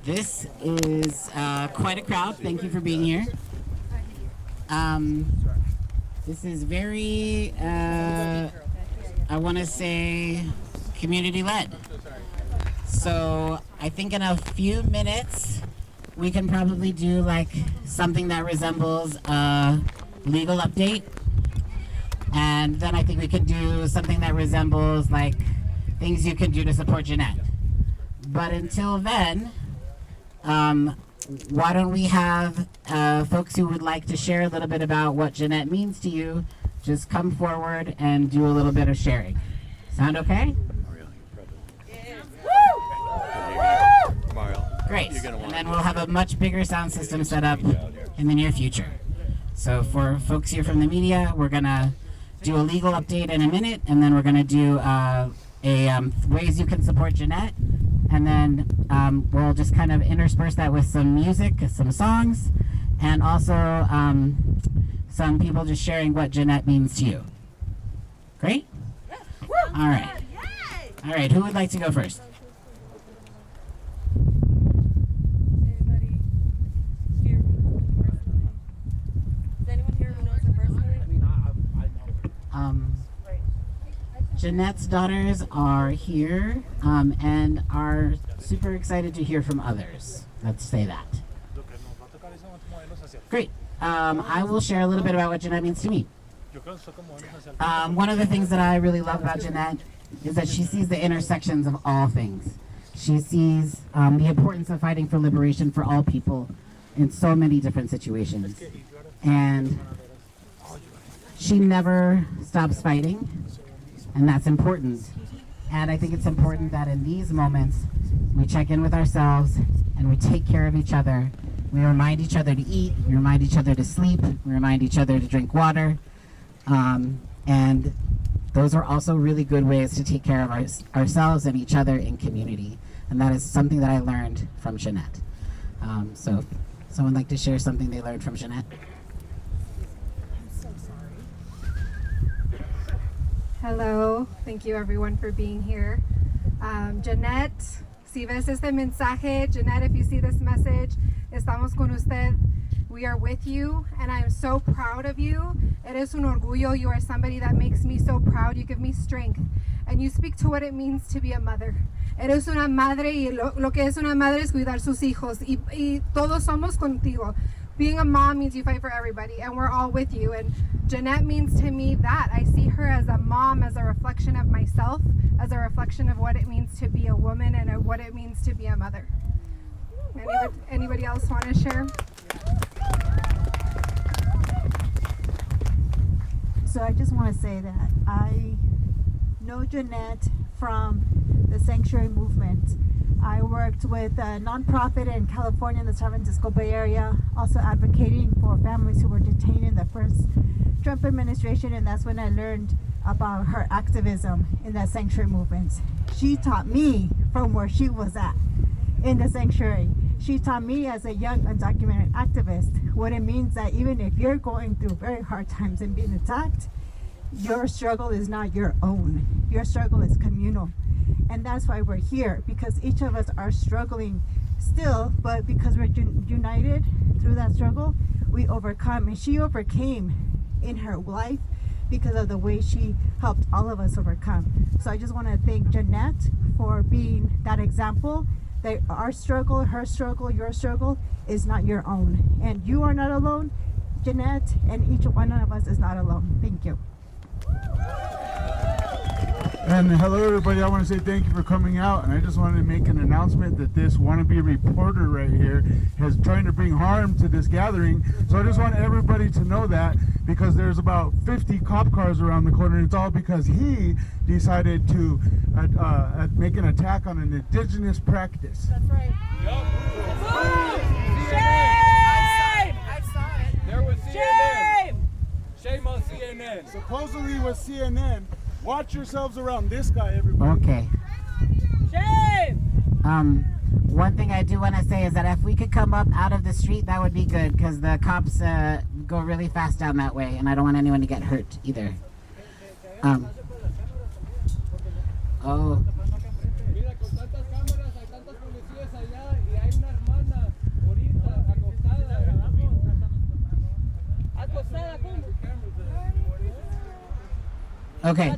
This is quite a crowd. Thank you for being here. This is very, I want to say, community-led. So I think in a few minutes, we can probably do like something that resembles a legal update. And then I think we can do something that resembles like things you can do to support Jeanette. But until then, why don't we have folks who would like to share a little bit about what Jeanette means to you, just come forward and do a little bit of sharing. Sound okay? Great. And then we'll have a much bigger sound system set up in the near future. So for folks here from the media, we're going to do a legal update in a minute, and then we're going to do ways you can support Jeanette. And then we'll just kind of intersperse that with some music, some songs, and also some people just sharing what Jeanette means to you. Great? All right. All right, who would like to go first? Jeanette's daughters are here and are super excited to hear from others. Let's say that. Great. I will share a little bit about what Jeanette means to me. One of the things that I really love about Jeanette is that she sees the intersections of all things. She sees the importance of fighting for liberation for all people in so many different situations. And she never stops fighting. And that's important. And I think it's important that in these moments, we check in with ourselves and we take care of each other. We remind each other to eat, we remind each other to sleep, we remind each other to drink water. And those are also really good ways to take care of ourselves and each other in community. And that is something that I learned from Jeanette. So someone like to share something they learned from Jeanette? Hello, thank you everyone for being here. Janette, si ves este mensaje, Janette, if you see this message, estamos con usted. We are with you, and I am so proud of you. Eres un orgullo. You are somebody that makes me so proud. You give me strength, and you speak to what it means to be a mother. Eres una madre, y lo que es una madre es cuidar sus hijos, y todos somos contigo. Being a mom means you fight for everybody, and we're all with you. And Jeanette means to me that. I see her as a mom, as a reflection of myself, as a reflection of what it means to be a woman and what it means to be a mother. Anybody else want to share? So I just want to say that I know Jeanette from the sanctuary movement. I worked with a nonprofit in California in the San Francisco Bay Area, also advocating for families who were detained in the first Trump administration, and that's when I learned about her activism in that sanctuary movement. She taught me from where she was at in the sanctuary. She taught me as a young undocumented activist what it means that even if you're going through very hard times and being attacked, your struggle is not your own. Your struggle is communal. And that's why we're here, because each of us are struggling still, but because we're united through that struggle, we overcome. And she overcame in her life because of the way she helped all of us overcome. So I just want to thank Jeanette for being that example, that our struggle, her struggle, your struggle is not your own. And you are not alone, Jeanette, and each one of us is not alone. Thank you. And hello everybody, I want to say thank you for coming out, and I just wanted to make an announcement that this wannabe reporter right here is trying to bring harm to this gathering. So I just want everybody to know that, because there's about 50 cop cars around the corner. It's all because he decided to make an attack on an indigenous practice. That's right. Shame! I saw it. There was CNN. Shame on CNN. Supposedly with CNN. Watch yourselves around this guy, everybody. Okay. Shame! One thing I do want to say is that if we could come up out of the street, that would be good, because the cops go really fast down that way, and I don't want anyone to get hurt either. Oh. Okay.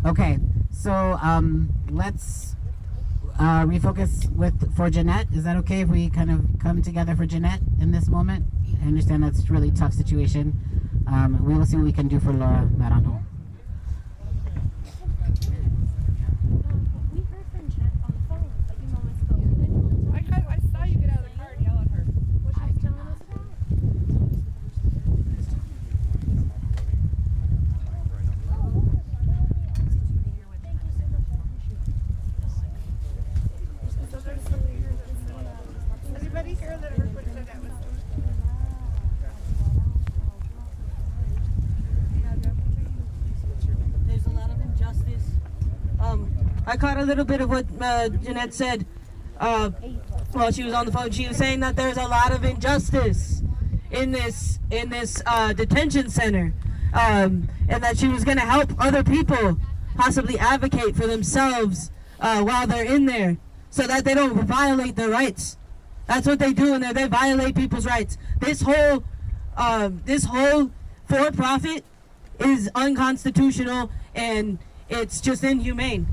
Okay, so let's refocus for Janette. Is that okay if we kind of come together for Janette in this moment? I understand that's a really tough situation. We will see what we can do for Laura Naranjo. I saw you get out of the car and yell at her. What she was telling us about? Anybody here that heard what Jeanette was doing? There's a lot of injustice. I caught a little bit of what Jeanette said while she was on the phone. She was saying that there's a lot of injustice in this detention center, and that she was going to help other people possibly advocate for themselves while they're in there, so that they don't violate their rights. That's what they do in there. They violate people's rights. This whole for-profit is unconstitutional, and it's just inhumane.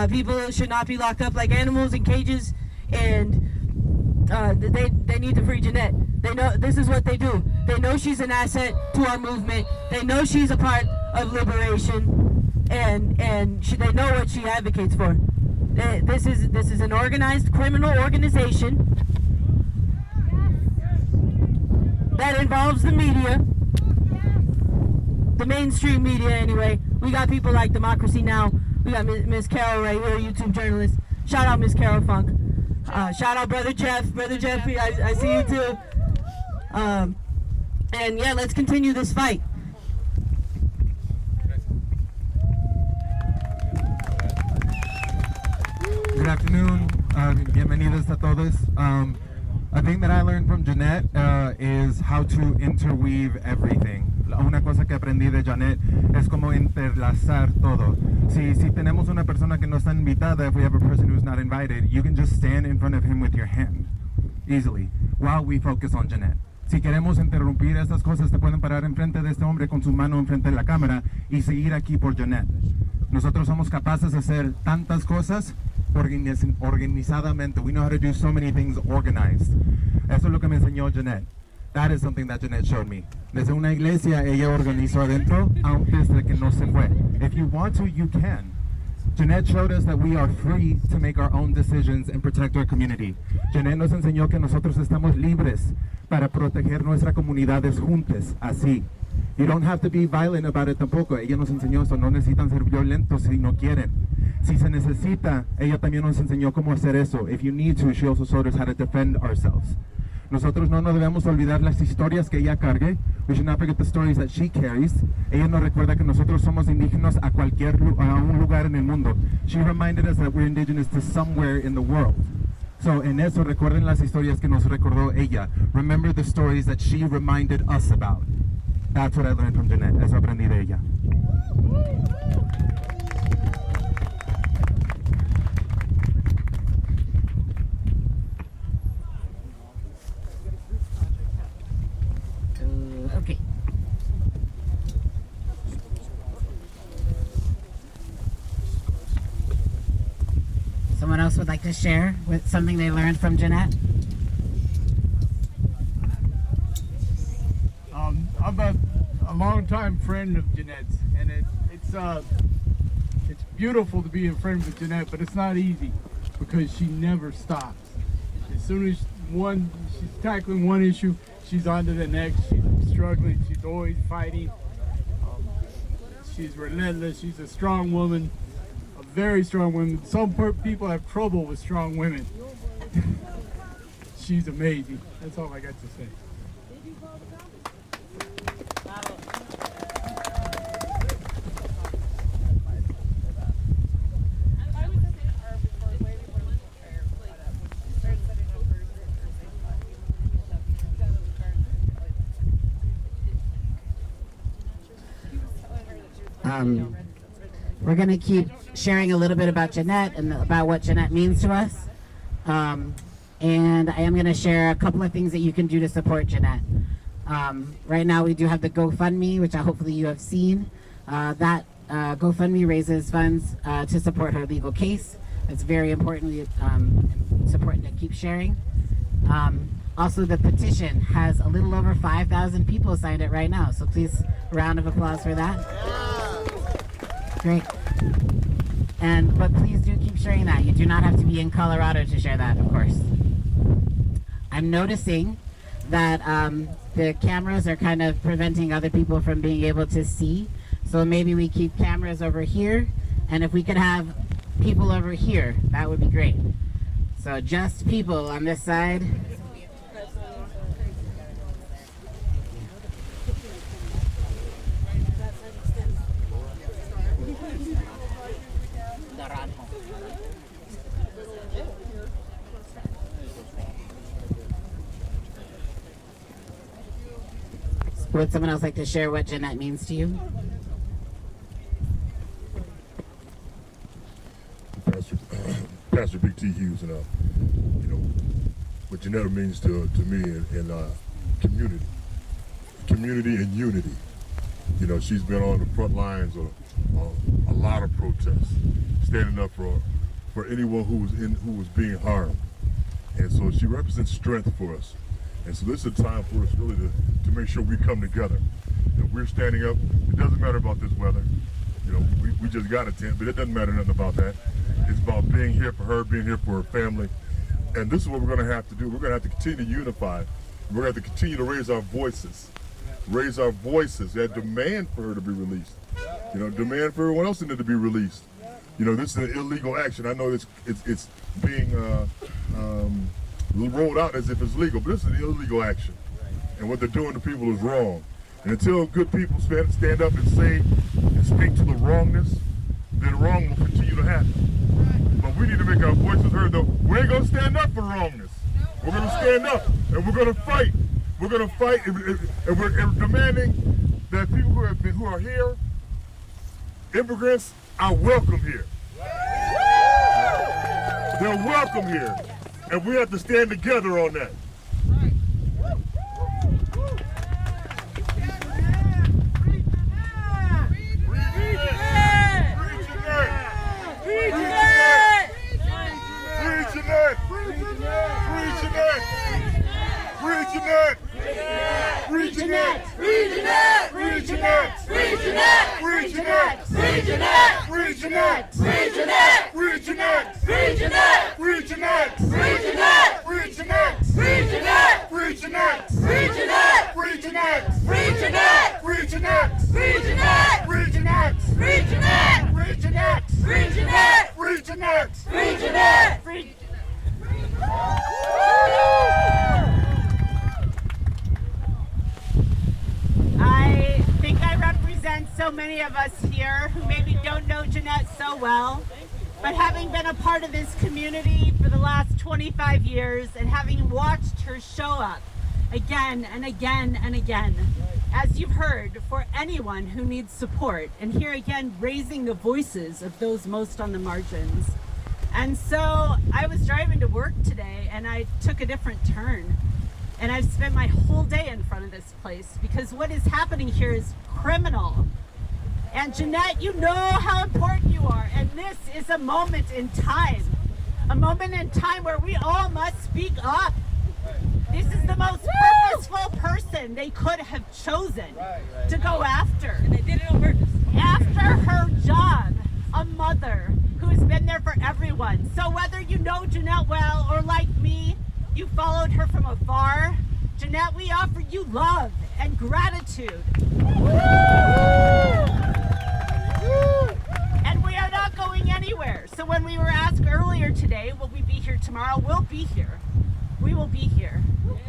People should not be locked up like animals in cages, and they need to free Jeanette. They know this is what they do. They know she's an asset to our movement. They know she's a part of liberation, and they know what she advocates for. This is an organized criminal organization that involves the media, the mainstream media anyway. We got people like Democracy Now! We got Miss Carol right here, YouTube journalist. Shout out Miss Carol Funk. Shout out Brother Jeff. Brother Jeff, I see you too. And yeah, let's continue this fight. Good afternoon. Bienvenidos a todos. A thing that I learned from Janette is how to interweave everything. Una cosa que aprendí de Janette es como interlazar todo. Si tenemos una persona que no está invitada, if we have a person who's not invited, you can just stand in front of him with your hand, easily, while we focus on Janette. Si queremos interrumpir estas cosas, te pueden parar enfrente de este hombre con su mano enfrente de la cámara y seguir aquí por Janette. Nosotros somos capaces de hacer tantas cosas organizadamente. We know how to do so many things organized. Eso es lo que me enseñó Janette. That is something that Janette showed me. Desde una iglesia ella organizó adentro antes de que no se fue. If you want to, you can. Janette showed us that we are free to make our own decisions and protect our community. Janette nos enseñó que nosotros estamos libres para proteger nuestras comunidades juntas, así. You don't have to be violent about it tampoco. Ella nos enseñó eso, no necesitan ser violentos si no quieren. Si se necesita, ella también nos enseñó cómo hacer eso. If you need to, she also showed us how to defend ourselves. Nosotros no nos debemos olvidar las historias que ella cargue. We should not forget the stories that she carries. Ella nos recuerda que nosotros somos indígenas a un lugar en el mundo. She reminded us that we're indigenous to somewhere in the world. So en eso recuerden las historias que nos recordó ella. Remember the stories that she reminded us about. That's what I learned from Janette. Eso aprendí de ella. Okay. Someone else would like to share with something they learned from Janette? I'm a long-time friend of Janette's, and it's beautiful to be a friend with Janette, but it's not easy because she never stops. As soon as she's tackling one issue, she's on to the next. She's struggling. She's always fighting. She's relentless. She's a strong woman, a very strong woman. Some people have trouble with strong women. She's amazing. That's all I got to say. We're going to keep sharing a little bit about Janette and about what Janette means to us. And I am going to share a couple of things that you can do to support Jeanette. Right now we do have the GoFundMe, which hopefully you have seen. That GoFundMe raises funds to support her legal case. It's very important, important to keep sharing. Also, the petition has a little over 5,000 people signed it right now, so please, a round of applause for that. Great. But please do keep sharing that. You do not have to be in Colorado to share that, of course. I'm noticing that the cameras are kind of preventing other people from being able to see. So maybe we keep cameras over here, and if we could have people over here, that would be great. So just people on this side. Would someone else like to share what Jeanette means to you? Pastor Big T. Hughes, and you know what Janette means to me in community and unity. You know, she's been on the front lines of a lot of protests, standing up for anyone who was being harmed, and so she represents strength for us. And so this is a time for us really to make sure we come together. And we're standing up. It doesn't matter about this weather. You know, we just got a tent, but it doesn't matter nothing about that. It's about being here for her, being here for her family. And this is what we're going to have to do. We're going to have to continue to unify. We're going to have to continue to raise our voices. That demand for her to be released. You know, demand for everyone else to be released. You know, this is an illegal action. I know it's being rolled out as if it's legal, but this is an illegal action. And what they're doing to people is wrong. And until good people stand up and say and speak to the wrongness, then wrong will continue to happen. But we need to make our voices heard, though. We ain't going to stand up for wrongness. We're going to stand up, and we're going to fight. We're going to fight, and we're demanding that people who are here, immigrants, are welcome here. They're welcome here. And we have to stand together on that. I think I represent so many of us here who maybe don't know Jeanette so well, but having been a part of this community for the last 25 years and having watched her show up again and again and again, as you've heard, for anyone who needs support, and here again raising the voices of those most on the margins. And so I was driving to work today and I took a different turn, and I've spent my whole day in front of this place because what is happening here is criminal. And Jeanette, you know how important you are, and this is a moment in time where we all must speak up. This is the most purposeful person they could have chosen to go after. And they did it on purpose. After her job, a mother who has been there for everyone. So whether you know Jeanette well or like me, you followed her from afar, Jeanette, we offer you love and gratitude. And we are not going anywhere. So when we were asked earlier today, will we be here tomorrow? We'll be here. We will be here. Don't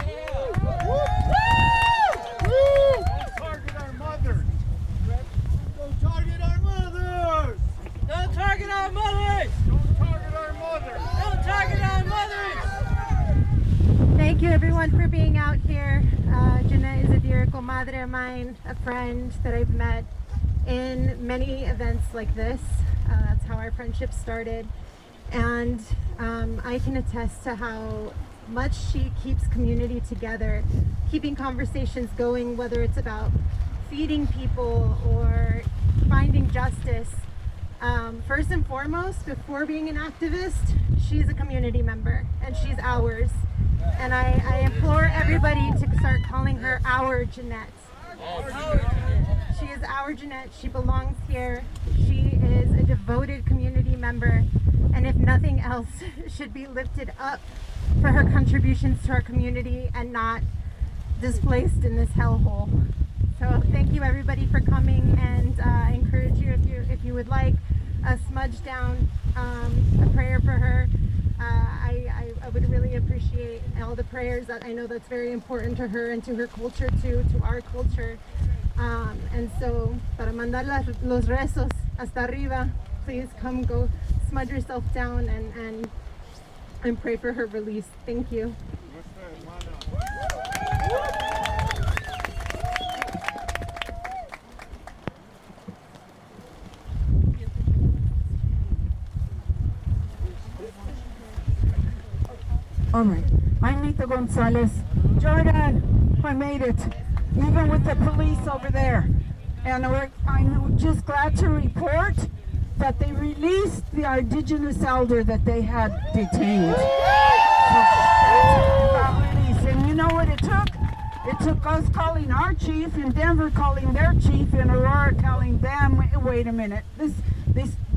target our mothers. Don't target our mothers. Don't target our mothers! Don't target our mothers. Don't target our mothers! Thank you everyone for being out here. Jeanette is a dear comadre of mine, a friend that I've met in many events like this. That's how our friendship started. And I can attest to how much she keeps community together, keeping conversations going, whether it's about feeding people or finding justice. First and foremost, before being an activist, she's a community member and she's ours. And I implore everybody to start calling her our Jeanette. She is our Jeanette. She belongs here. She is a devoted community member, and if nothing else, should be lifted up for her contributions to our community and not displaced in this hellhole. So thank you everybody for coming, and I encourage you, if you would like a smudge down, a prayer for her. I would really appreciate all the prayers. That I know that's very important to her and to her culture too, to our culture. And so, para mandar los rezos hasta arriba, please come, go smudge yourself down and pray for her release. Thank you. All right, I'm Nita Gonzalez. Jordan, I made it, even with the police over there. And I'm just glad to report that they released the Indigenous elder that they had detained. And you know what it took? It took us calling our chief, in Denver calling their chief, in Aurora calling them. Wait a minute,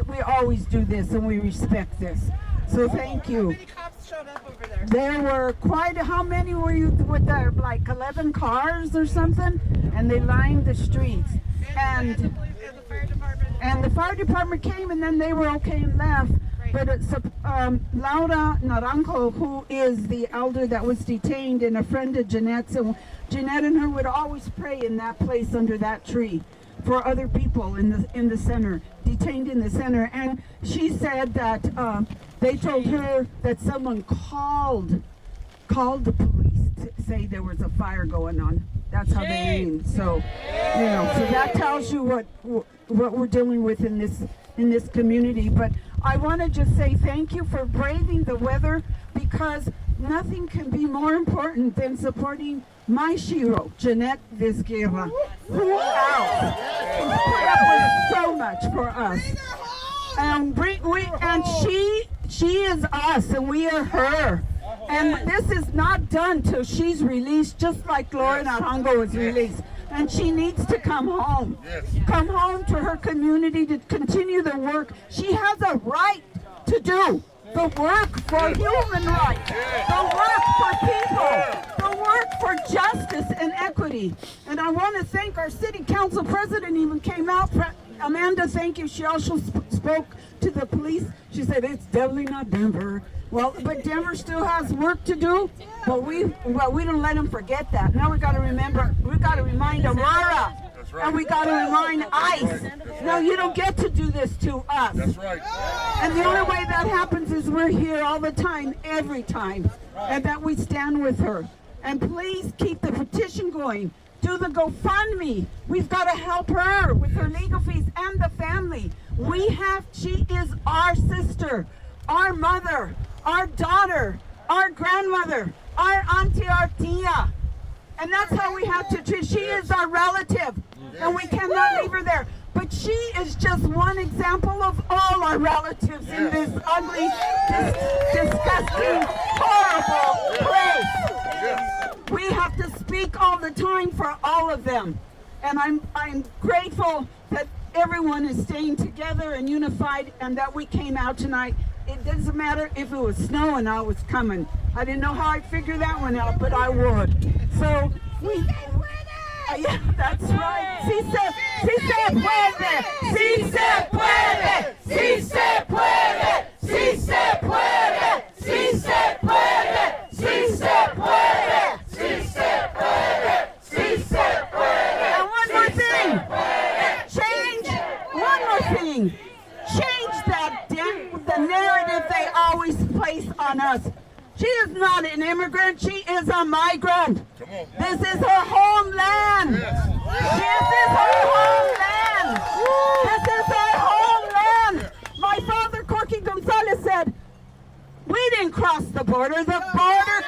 we always do this and we respect this. So thank you. How many cops showed up over there? There were how many were you with there? Like 11 cars or something? And they lined the streets. And the fire department came, and then they were okay and left. Right. But it's Laura Naranjo, who is the elder that was detained and a friend of Janette's, and Janette and her would always pray in that place under that tree for other people in the center, detained in the center. And she said that they told her that someone called the police to say there was a fire going on. That's how they aimed. So, you know, so that tells you what we're dealing with in this community. But I want to just say thank you for braving the weather, because nothing can be more important than supporting my shiro, Jeanette Vizguerra. Who else? Who's put up with so much for us. And she is us, and we are her. And this is not done till she's released, just like Laura Naranjo was released. And she needs to come home. Come home to her community to continue the work. She has a right to do the work for human rights, the work for people, the work for justice and equity. And I want to thank our city council president, even came out. Amanda, thank you. She also spoke to the police. She said, it's definitely not Denver. Well, but Denver still has work to do, but we don't let them forget that. Now we got to remember, we got to remind Aurora, and we got to remind ICE. No, you don't get to do this to us. That's right. And the only way that happens is we're here all the time, every time, and that we stand with her. And please keep the petition going. Do the GoFundMe. We've got to help her with her legal fees and the family. She is our sister, our mother, our daughter, our grandmother, our auntie, our tia. And that's how we have to treat. She is our relative, and we cannot leave her there. But she is just one example of all our relatives in this ugly, disgusting, horrible place. We have to speak all the time for all of them. And I'm grateful that everyone is staying together and unified, and that we came out tonight. It doesn't matter if it was snowing, I was coming. I didn't know how I'd figure that one out, but I would. So yeah, that's right. Sí se puede. Sí se puede. Sí se puede. Sí se puede. Sí se puede. Sí se puede. Sí se puede. Sí se puede. And one more thing. One more thing. Change the narrative they always place on us. She is not an immigrant, she is a migrant. This is her homeland. This is her homeland. This is her homeland. My father, Corky Gonzalez, said, we didn't cross the border crossed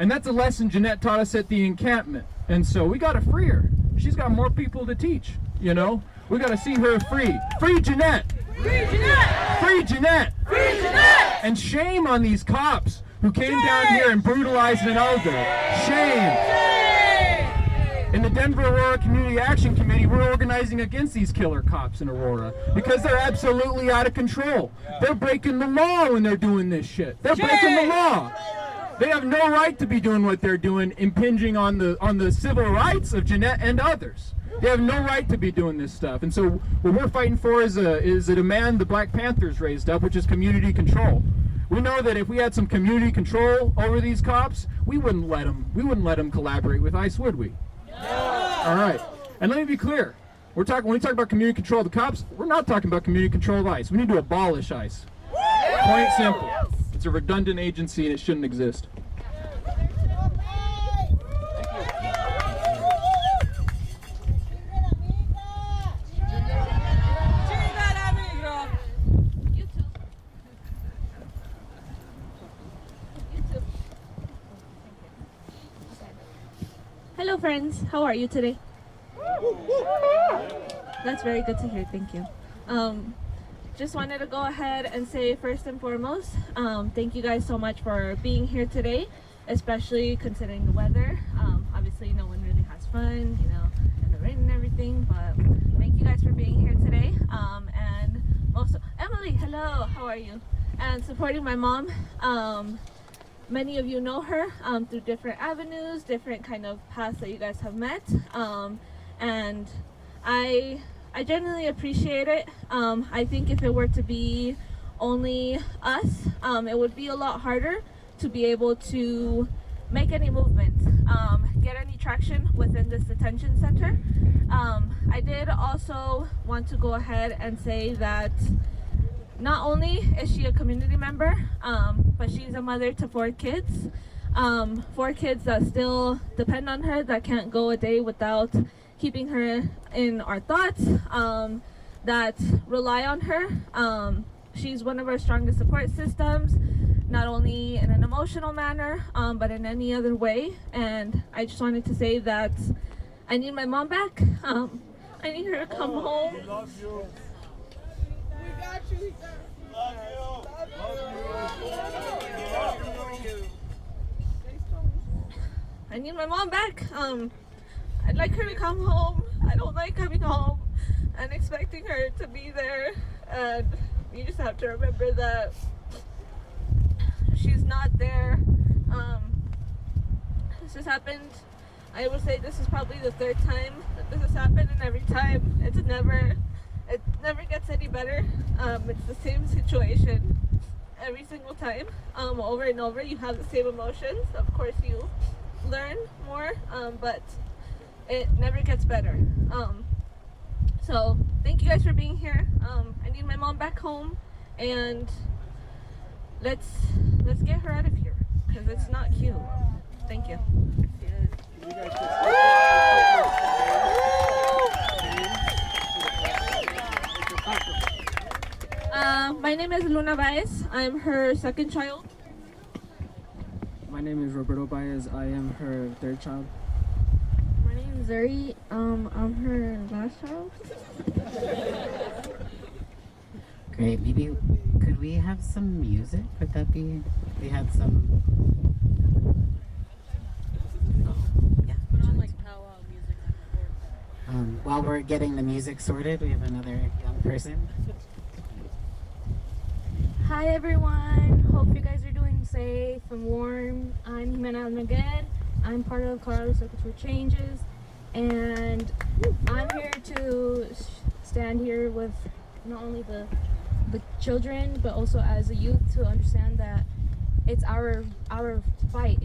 And that's a lesson Jeanette taught us at the encampment. And so we got to free her. She's got more people to teach, you know? We got to see her free. Free Jeanette! Free Jeanette! Free Jeanette! Free Jeanette! And shame on these cops who came down here and brutalized an elder. Shame! In the Denver Aurora Community Action Committee, we're organizing against these killer cops in Aurora because they're absolutely out of control. They're breaking the law when they're doing this shit. They're breaking the law. They have no right to be doing what they're doing, impinging on the civil rights of Jeanette and others. They have no right to be doing this stuff. And so what we're fighting for is a demand the Black Panthers raised up, which is community control. We know that if we had some community control over these cops, we wouldn't let them collaborate with ICE, would we? All right, and let me be clear. When we talk about community control of the cops, we're not talking about community control of ICE. We need to abolish ICE. Plain and simple. It's a redundant agency and it shouldn't exist. Hello friends, how are you today? That's very good to hear, thank you. Just wanted to go ahead and say first and foremost, thank you guys so much for being here today, especially considering the weather. Obviously no one really has fun, you know, and the rain and everything, but thank you guys for being here today. And also, Emily, hello, how are you? And supporting my mom. Many of you know her through different avenues, different kind of paths that you guys have met, and I genuinely appreciate it. I think if it were to be only us, it would be a lot harder to be able to make any movement, get any traction within this detention center. I did also want to go ahead and say that not only is she a community member, but she's a mother to 4 kids. 4 kids that still depend on her, that can't go a day without keeping her in our thoughts, that rely on her. She's one of our strongest support systems, not only in an emotional manner, but in any other way. And I just wanted to say that I need my mom back. I need her to come home. I need my mom back. I'd like her to come home. I don't like coming home and expecting her to be there. And you just have to remember that she's not there. This has happened. I would say this is probably the 3rd time that this has happened, and every time it never gets any better. It's the same situation every single time, over and over. You have the same emotions. Of course you learn more, but it never gets better. So thank you guys for being here. I need my mom back home, and let's get her out of here, because it's not cute. Thank you. My name is Luna Baez. I'm her 2nd child. My name is Roberto Baez. I am her 3rd child. My name is Zuri. I'm her last child. Great. Maybe could we have some music? Would that be? We had some. While we're getting the music sorted, we have another young person. Hi everyone. Hope you guys are doing safe and warm. I'm Jimenez Maged. I'm part of Colorado Circles for Changes, and I'm here to stand here with not only the children, but also as a youth, to understand that it's our fight.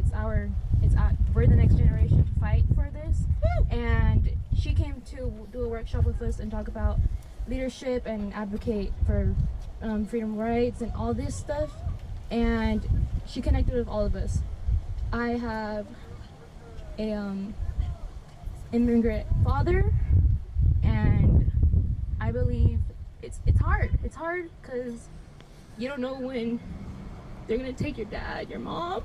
We're the next generation to fight for this. And she came to do a workshop with us and talk about leadership and advocate for freedom of rights and all this stuff. And she connected with all of us. I have a immigrant father, and I believe it's hard. It's hard because you don't know when they're gonna take your dad, your mom.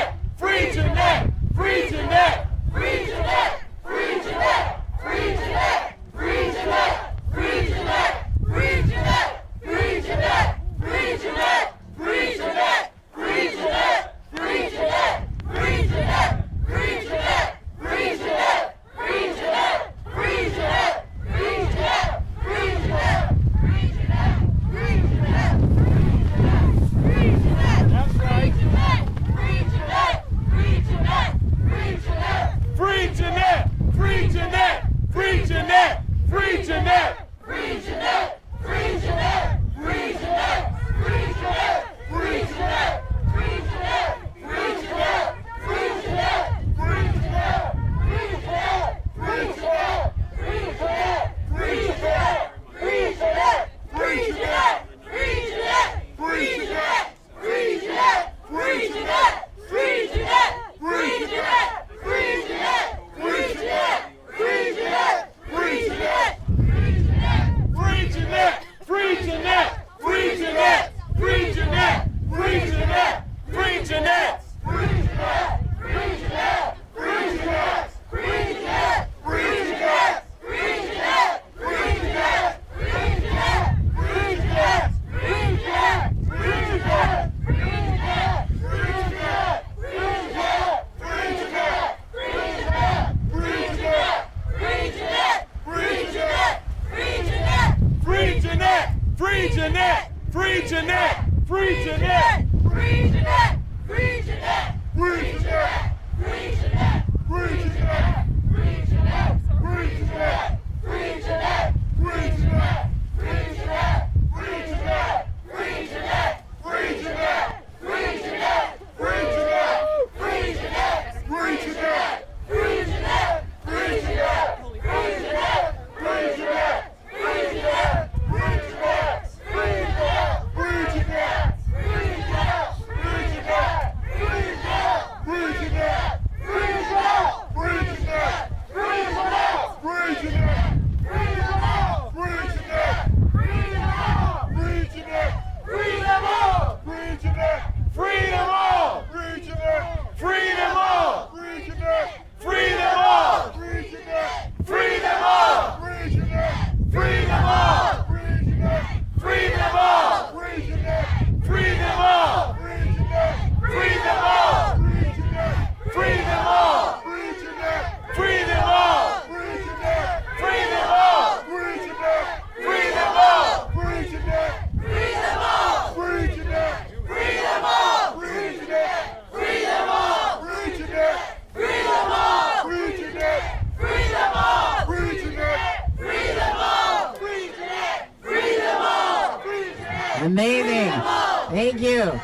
you.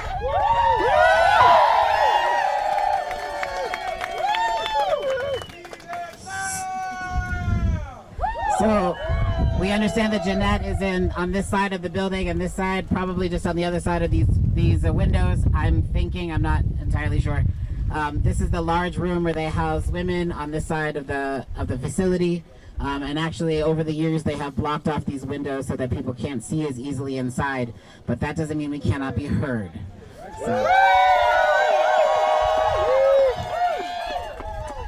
So we understand that Janette is on this side of the building, and this side probably just on the other side of these windows. I'm thinking, I'm not entirely sure. This is the large room where they house women on this side of the facility. And actually, over the years, they have blocked off these windows so that people can't see as easily inside. But that doesn't mean we cannot be heard. So.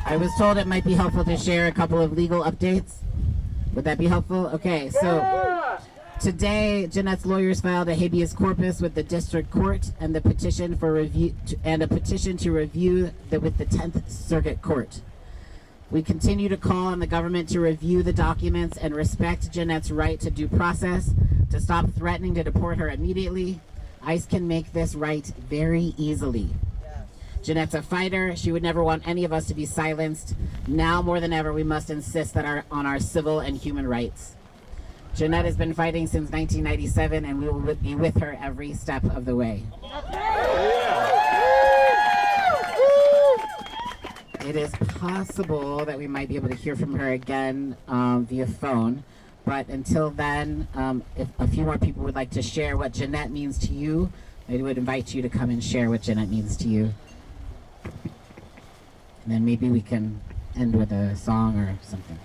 I was told it might be helpful to share a couple of legal updates. Would that be helpful? Okay, so today, Janette's lawyers filed a habeas corpus with the district court and the petition for review and a petition to review with the 10th Circuit Court. We continue to call on the government to review the documents and respect Janette's right to due process, to stop threatening to deport her immediately. ICE can make this right very easily. Janette's a fighter. She would never want any of us to be silenced. Now more than ever, we must insist on our civil and human rights. Janette has been fighting since 1997, and we will be with her every step of the way. It is possible that we might be able to hear from her again via phone. But until then, if a few more people would like to share what Janette means to you, I would invite you to come and share what Janette means to you. And then maybe we can end with a song or something.